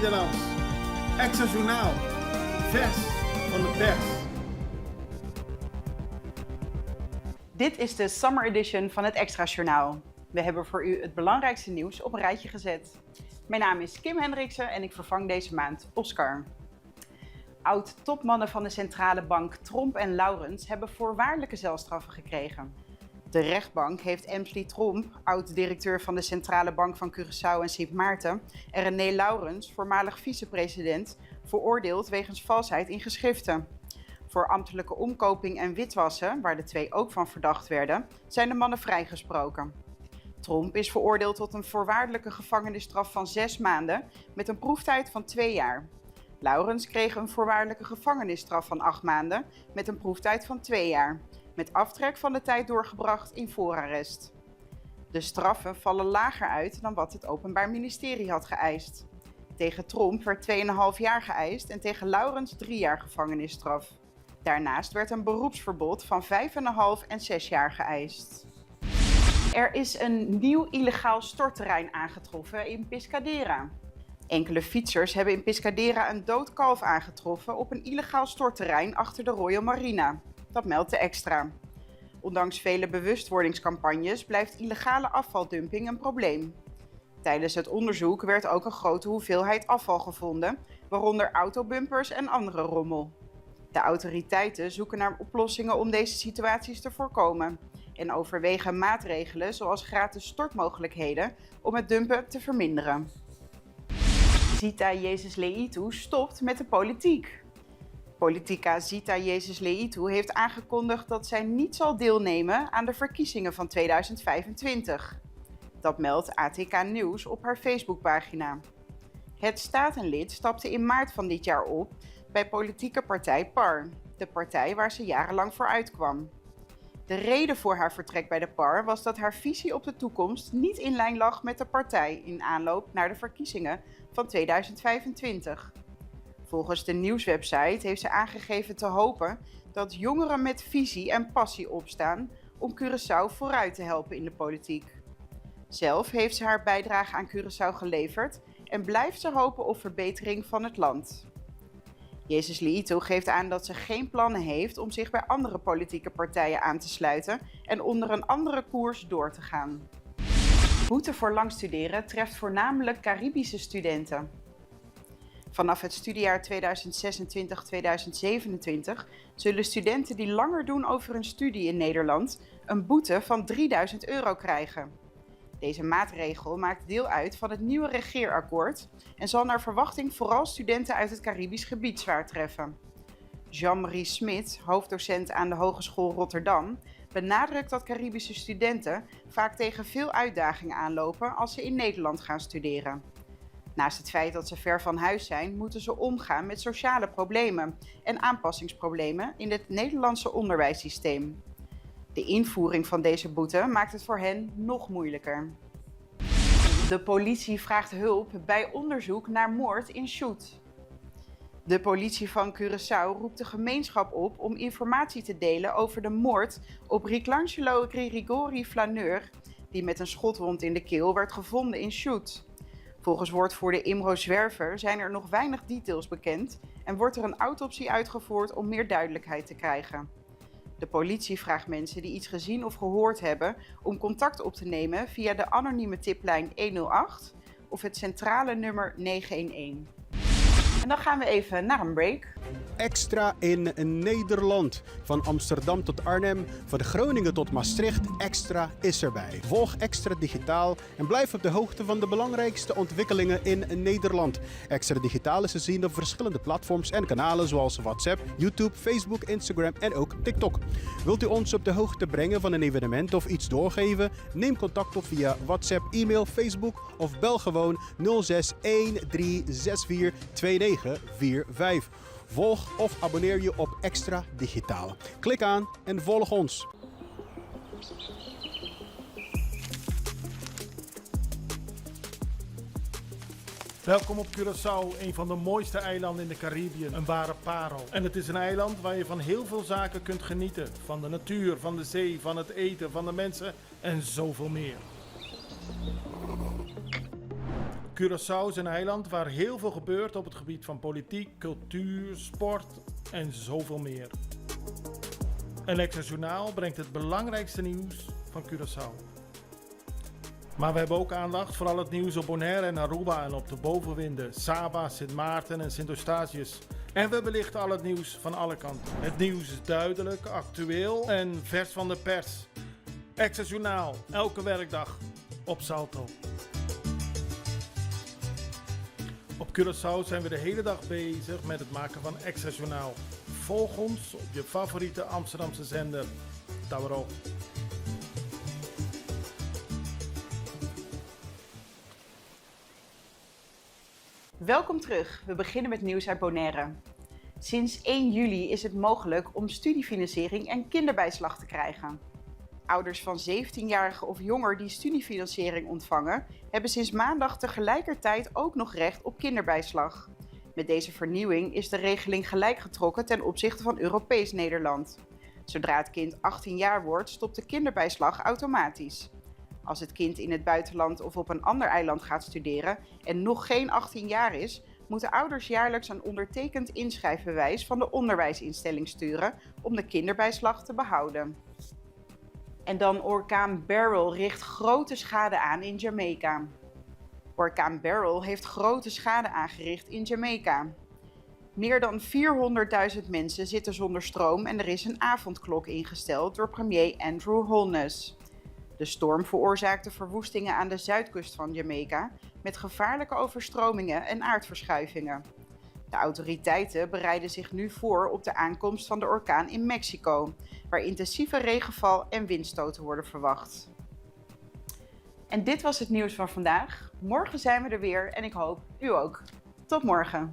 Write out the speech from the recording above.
Nederlands. Extra Journaal. Vers van de pers. Dit is de Summer Edition van het Extra Journaal. We hebben voor u het belangrijkste nieuws op een rijtje gezet. Mijn naam is Kim Hendriksen en ik vervang deze maand Oscar. Oud-topmannen van de centrale bank Tromp en Laurens hebben voorwaardelijke celstraffen gekregen. De rechtbank heeft Emsley Tromp, oud-directeur van de Centrale Bank van Curaçao en Sint Maarten, en René Laurens, voormalig vicepresident, veroordeeld wegens valsheid in geschriften. Voor ambtelijke omkoping en witwassen, waar de twee ook van verdacht werden, zijn de mannen vrijgesproken. Tromp is veroordeeld tot een voorwaardelijke gevangenisstraf van 6 maanden met een proeftijd van 2 jaar. Laurens kreeg een voorwaardelijke gevangenisstraf van 8 maanden met een proeftijd van 2 jaar, met aftrek van de tijd doorgebracht in voorarrest. De straffen vallen lager uit dan wat het Openbaar Ministerie had geëist. Tegen Tromp werd 2,5 jaar geëist en tegen Laurens 3 jaar gevangenisstraf. Daarnaast werd een beroepsverbod van 5,5 en 6 jaar geëist. Er is een nieuw illegaal stortterrein aangetroffen in Pescadera. Enkele fietsers hebben in Pescadera een dood kalf aangetroffen op een illegaal stortterrein achter de Royal Marina. Dat meldt de Extra. Ondanks vele bewustwordingscampagnes blijft illegale afvaldumping een probleem. Tijdens het onderzoek werd ook een grote hoeveelheid afval gevonden, waaronder autobumpers en andere rommel. De autoriteiten zoeken naar oplossingen om deze situaties te voorkomen en overwegen maatregelen zoals gratis stortmogelijkheden om het dumpen te verminderen. Zita Jezus Leitu stopt met de politiek. Politica Zita Jezus Leitu heeft aangekondigd dat zij niet zal deelnemen aan de verkiezingen van 2025. Dat meldt ATK Nieuws op haar Facebookpagina. Het statenlid stapte in maart van dit jaar op bij politieke partij PAR, de partij waar ze jarenlang voor uitkwam. De reden voor haar vertrek bij de PAR was dat haar visie op de toekomst niet in lijn lag met de partij in aanloop naar de verkiezingen van 2025. Volgens de nieuwswebsite heeft ze aangegeven te hopen dat jongeren met visie en passie opstaan om Curaçao vooruit te helpen in de politiek. Zelf heeft ze haar bijdrage aan Curaçao geleverd en blijft ze hopen op verbetering van het land. Jezus Leitu geeft aan dat ze geen plannen heeft om zich bij andere politieke partijen aan te sluiten en onder een andere koers door te gaan. Boete voor lang studeren treft voornamelijk Caribische studenten. Vanaf het studiejaar 2026-2027 zullen studenten die langer doen over hun studie in Nederland een boete van €3000 krijgen. Deze maatregel maakt deel uit van het nieuwe regeerakkoord en zal naar verwachting vooral studenten uit het Caribisch gebied zwaar treffen. Jean-Marie Smit, hoofddocent aan de Hogeschool Rotterdam, benadrukt dat Caribische studenten vaak tegen veel uitdagingen aanlopen als ze in Nederland gaan studeren. Naast het feit dat ze ver van huis zijn, moeten ze omgaan met sociale problemen en aanpassingsproblemen in het Nederlandse onderwijssysteem. De invoering van deze boete maakt het voor hen nog moeilijker. De politie vraagt hulp bij onderzoek naar moord in Chubut. De politie van Curaçao roept de gemeenschap op om informatie te delen over de moord op Riclangelo Grigori Flaneur, die met een schotwond in de keel werd gevonden in Chubut. Volgens woordvoerder Imro Zwerver zijn er nog weinig details bekend en wordt er een autopsie uitgevoerd om meer duidelijkheid te krijgen. De politie vraagt mensen die iets gezien of gehoord hebben om contact op te nemen via de anonieme tiplijn 108 of het centrale nummer 911. En dan gaan we even naar een break. Extra in Nederland. Van Amsterdam tot Arnhem, van Groningen tot Maastricht, Extra is erbij. Volg Extra Digitaal en blijf op de hoogte van de belangrijkste ontwikkelingen in Nederland. Extra Digitaal is te zien op verschillende platforms en kanalen zoals WhatsApp, YouTube, Facebook, Instagram en ook TikTok. Wilt u ons op de hoogte brengen van een evenement of iets doorgeven? Neem contact op via WhatsApp, e-mail, Facebook of bel gewoon 06 1364 2945. Volg of abonneer je op Extra Digitaal. Klik aan en volg ons. Welkom op Curaçao, een van de mooiste eilanden in de Caribiën. Een ware parel. En het is een eiland waar je van heel veel zaken kunt genieten. Van de natuur, van de zee, van het eten, van de mensen en zoveel meer. Curaçao is een eiland waar heel veel gebeurt op het gebied van politiek, cultuur, sport en zoveel meer. Een Extra Journaal brengt het belangrijkste nieuws van Curaçao. Maar we hebben ook aandacht voor al het nieuws op Bonaire en Aruba en op de bovenwinden, Saba, Sint Maarten en Sint Eustatius. En we belichten al het nieuws van alle kanten. Het nieuws is duidelijk, actueel en vers van de pers. Extra Journaal, elke werkdag op Salto. Op Curaçao zijn we de hele dag bezig met het maken van Extra Journaal. Volg ons op je favoriete Amsterdamse zender. Tauro. Welkom terug. We beginnen met nieuws uit Bonaire. Sinds 1 juli is het mogelijk om studiefinanciering en kinderbijslag te krijgen. Ouders van 17-jarigen of jonger die studiefinanciering ontvangen, hebben sinds maandag tegelijkertijd ook nog recht op kinderbijslag. Met deze vernieuwing is de regeling gelijk getrokken ten opzichte van Europees Nederland. Zodra het kind 18 jaar wordt, stopt de kinderbijslag automatisch. Als het kind in het buitenland of op een ander eiland gaat studeren en nog geen 18 jaar is, moeten ouders jaarlijks een ondertekend inschrijfbewijs van de onderwijsinstelling sturen om de kinderbijslag te behouden. En dan orkaan Beryl richt grote schade aan in Jamaica. Orkaan Beryl heeft grote schade aangericht in Jamaica. Meer dan 400.000 mensen zitten zonder stroom en er is een avondklok ingesteld door premier Andrew Holness. De storm veroorzaakte verwoestingen aan de zuidkust van Jamaica met gevaarlijke overstromingen en aardverschuivingen. De autoriteiten bereiden zich nu voor op de aankomst van de orkaan in Mexico, waar intensieve regenval en windstoten worden verwacht. En dit was het nieuws van vandaag. Morgen zijn we er weer en ik hoop u ook. Tot morgen!